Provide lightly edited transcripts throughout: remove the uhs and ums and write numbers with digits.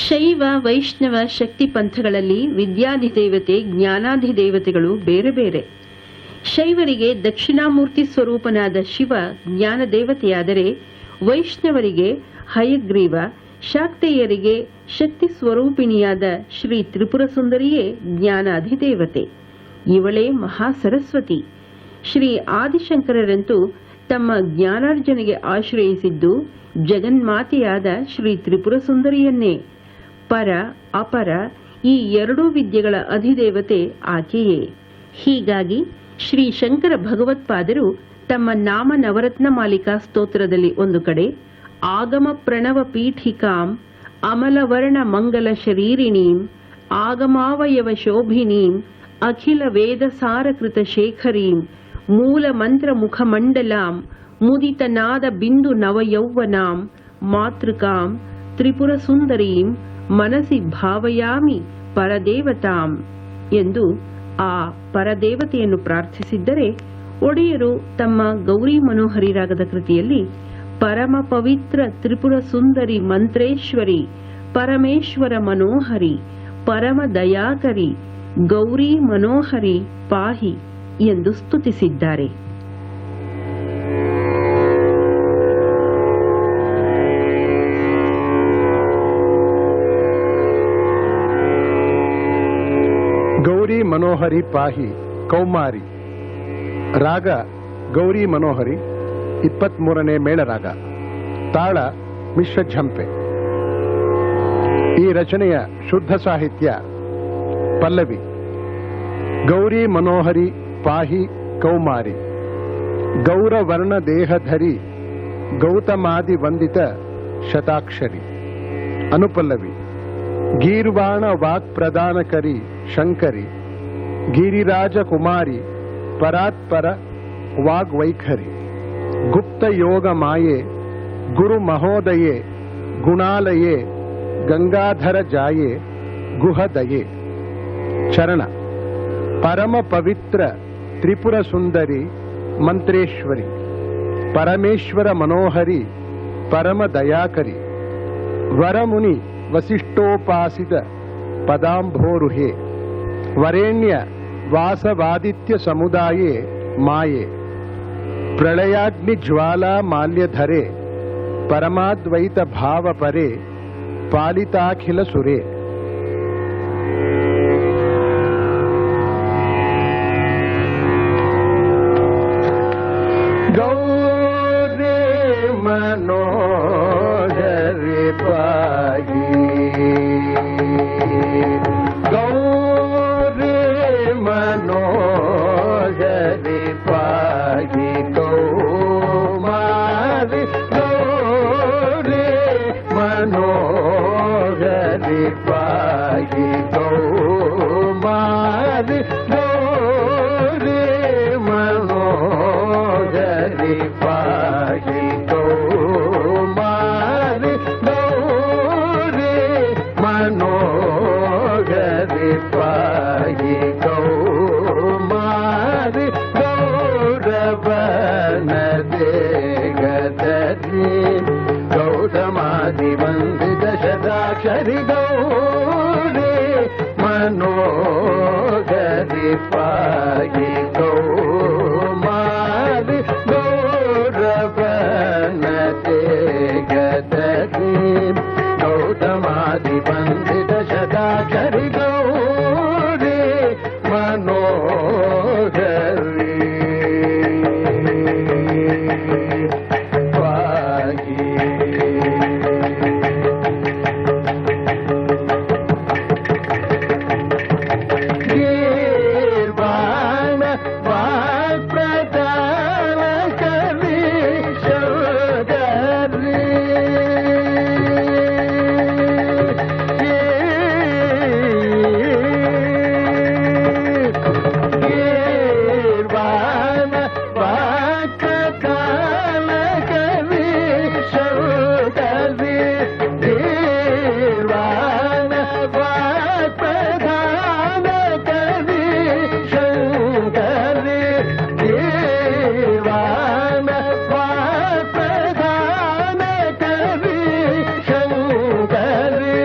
ಶೈವ ವೈಷ್ಣವ ಶಕ್ತಿ ಪಂಥಗಳಲ್ಲಿ ವಿದ್ಯಾಧಿದೇವತೆ ಜ್ಞಾನಾಧಿದೇವತೆಗಳು ಬೇರೆ ಬೇರೆ. ಶೈವರಿಗೆ ದಕ್ಷಿಣಾಮೂರ್ತಿ ಸ್ವರೂಪನಾದ ಶಿವ ಜ್ಞಾನ ದೇವತೆಯಾದರೆ, ವೈಷ್ಣವರಿಗೆ ಹಯಗ್ರೀವ, ಶಾಕ್ತೇಯರಿಗೆ ಶಕ್ತಿ ಸ್ವರೂಪಿಣಿಯಾದ ಶ್ರೀ ತ್ರಿಪುರ ಸುಂದರಿಯೇ ಜ್ಞಾನಾಧಿದೇವತೆ. ಇವಳೇ ಮಹಾಸರಸ್ವತಿ. ಶ್ರೀ ಆದಿಶಂಕರರಂತೂ ತಮ್ಮ ಜ್ಞಾನಾರ್ಜನೆಗೆ ಆಶ್ರಯಿಸಿದ್ದು ಜಗನ್ಮಾತೆಯಾದ ಶ್ರೀ ತ್ರಿಪುರ ಸುಂದರಿಯನ್ನೇ. ಪರ ಅಪರ ಈ ಎರಡೂ ವಿದ್ಯೆಗಳ ಅಧಿದೇವತೆ ಆಕೆಯೇ. ಹೀಗಾಗಿ ಶ್ರೀ ಶಂಕರ ಭಗವತ್ಪಾದರು ತಮ್ಮ ನಾಮ ನವರತ್ನ ಮಾಲಿಕಾ ಸ್ತೋತ್ರದಲ್ಲಿ ಒಂದು ಕಡೆ ಆಗಮ ಪ್ರಣವ ಪೀಠಿಕಾಂ ಅಮಲವರ್ಣ ಮಂಗಲ ಶರೀರಿಣೀಂ ಆಗಮಾವಯವ ಶೋಭಿನೀಂ ಅಖಿಲ ವೇದ ಸಾರಕೃತ ಶೇಖರೀಂ ಮೂಲ ಮಂತ್ರ ಮುಖಮಂಡಲಾಂ ಮುದಿತ ನಾದ ಬಿಂದು ನವಯೌವನಾಂ ಮಾತೃಕಾಂ ತ್ರಿಪುರ ಸುಂದರೀಂ ಮನಸಿ ಭಾವಯಾಮಿ ಪರದೇವತಾಂ ಎಂದು ಆ ಪರದೇವತೆಯನ್ನು ಪ್ರಾರ್ಥಿಸಿದ್ದರೆ, ಒಡೆಯರು ತಮ್ಮ ಗೌರಿ ಮನೋಹರಿ ರಾಗದ ಕೃತಿಯಲ್ಲಿ ಪರಮ ಪವಿತ್ರ ತ್ರಿಪುರ ಸುಂದರಿ ಮಂತ್ರೇಶ್ವರಿ ಪರಮೇಶ್ವರ ಮನೋಹರಿ ಪರಮ ದಯಾಕರಿ ಗೌರಿ ಮನೋಹರಿ ಪಾಹಿ ಎಂದು ಸ್ತುತಿಸಿದ್ದಾರೆ. ಗೌರಿ ಮನೋಹರಿ ಪಾಹಿ ಕೌಮಾರಿ. ರಾಗ ಗೌರಿ ಮನೋಹರಿ, 23ನೇ ಮೇಳರಾಗ. ತಾಳ ಮಿಶ್ರ ಝಂಪೆ. ಈ ರಚನೆಯ ಶುದ್ಧ ಸಾಹಿತ್ಯ ಪಲ್ಲವಿ. ಗೌರಿ ಮನೋಹರಿ ಪಾಹಿ ಕೌಮಾರಿ ಗೌರವರ್ಣ ದೇಹಧರಿ ಗೌತಮಾದಿ ವಂದಿತ ಶತಾಕ್ಷರಿ. ಅನುಪಲ್ಲವಿ ಗೀರ್ವಾಣ ವಾಕ್ ಪ್ರದಾನಕರಿ ಶಂಕರಿ ಗಿರಿರಾಜ ಕುಮಾರಿ ಪರಾತ್ಪರ ವಾಗ್ವೈಖರಿ ಗುಪ್ತ ಯೋಗ ಮಾಯೆ ಗುರು ಮಹೋದಯೇ ಗುಣಾಲಯೇ ಗಂಗಾಧರ ಜಾಯೆ ಗುಹದಯೇ. ಚರಣ ಪರಮ ಪವಿತ್ರ ತ್ರಿಪುರ ಸುಂದರಿ ಮಂತ್ರೇಶ್ವರಿ ಪರಮೇಶ್ವರ ಮನೋಹರಿ ಪರಮ ದಯಾಕರಿ ವರಮುನಿ ವಸಿಷ್ಠೋಪಾಸಿತ ಪದಾಂಭೋರುಹೇ ವರೇಣ್ಯ ವಾಸವಾದಿತ್ಯ ಸಮುದಾಯೇ ಮಾಯೆ ಪ್ರಳಯಾಗ್ನಿ ಜ್ವಾಲಾ ಮಾಲ್ಯಧರೆ ಪರಮಾದ್ವೈತ ಭಾವ ಪರೆ ಪಾಲಿತಾಖಿಲ ಸುರೇ. ಗೌರಿ ಮನೋಹರಿ ಪಾಹಿ ಗೌರಿ ಮನೋಹರಿ ಪಾಹಿ ಕೌಮಾರಿ ಗೌರಿ ಮನೋಹರಿ ಪಾಹಿ ಕೌಮಾರಿ ಗೌರಿ ಮನೋಹರಿ ಪಾಹಿ ಕೌಮಾರಿ ಗೌರಿ ಮನೋಹರಿ ಪಾಹಿ ಕೌಮಾರಿ ಗೌರವನ ದೇಗದರಿ ಗೌತಮಾದಿ ವಂದಿತ ಶತಾಕ್ಷರಿ ಗೌರಿ ಮನೋಹರಿ ಪಾಹಿ ಕೌಮಾರಿ ಗೌರವನ ದೇಗದರಿ ಗೌತಮಾದಿ ವಂದಿತ ಶತಾಕ್ಷರಿ ಗೌರಿ ಮನೋಹರಿ ಪಾಹಿ. ಗೀರ್ವಾಣ ವಾಕ್ ಪ್ರದಾನಕರಿ ಶಂಕರಿ ಗೀರ್ವಾಣ ವಾಕ್ ಪ್ರದಾನಕರಿ ಶಂಕರಿ ಗೀರ್ವಾಣ ವಾಕ್ ಪ್ರದಾನಕರಿ ಶಂಕರಿ ಗೀರ್ವಾಣ ವಾಕ್ ಪ್ರದಾನಕರಿ ಶಂಕರಿ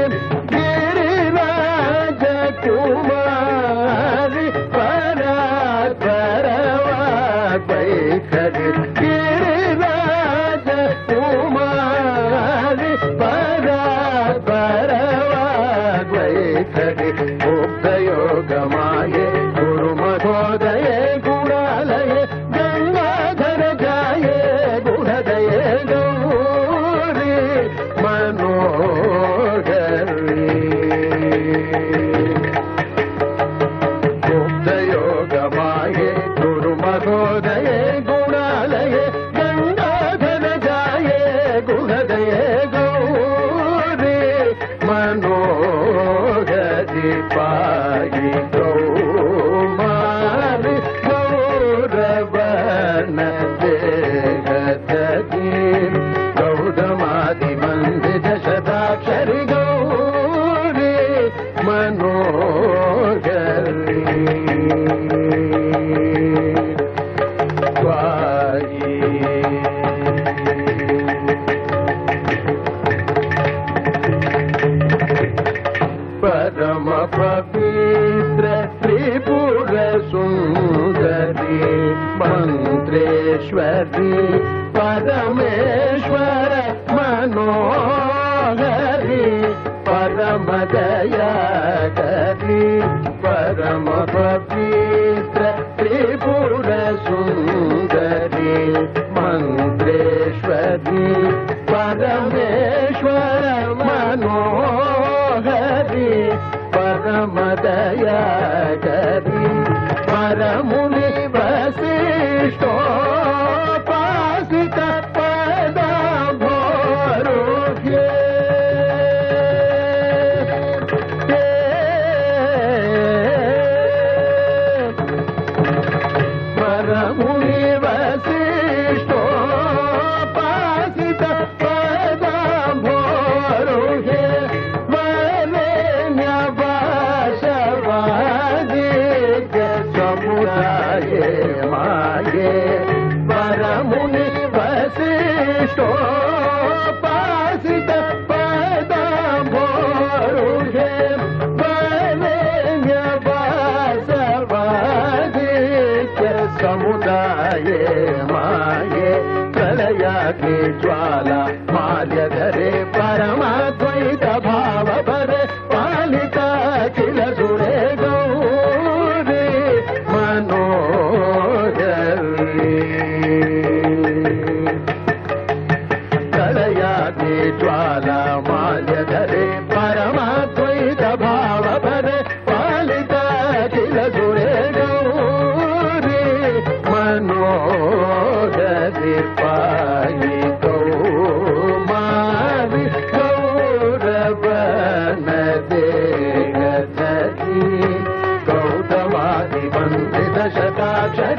मनोहरि पाहि कौमारि गौरवन देहदगी गौतमादिवन्दित शताक्षरि गौरी मनोहरि पाहि परम पवित्र त्रिपुर सुंदरी मंत्रेश्वरी परमेश्वर मनोहरी परम दयाकरी परम पवित्र त्रिपुर सुंदरी मंत्रेश्वरी परमेश्वर मनोहरी परम दयाकरी परमुनि वसिष्ठोपासित पदाम्भोरुहे परमुनि वसिष्ठोपासित पदाम्भोरुहे माये परमुनि वसिष्ठोपासित पदाम्भोरुहे वरेण्यवासवादित्य समुदाये माये प्रलयाग्नि ज्वाला माल्यधरे परमाद्वैत भाव भरे पालिता किल सुरे गौरी मनोहरी प्रलयाग्नि ज्वाला माल्यधरे परमाद्वैत भाव भरे पालिता किल सुरे गौरी मनोहरि पाहि कौमारि गौरवन देहदगी गौतमादिवन्दित शताक्षरि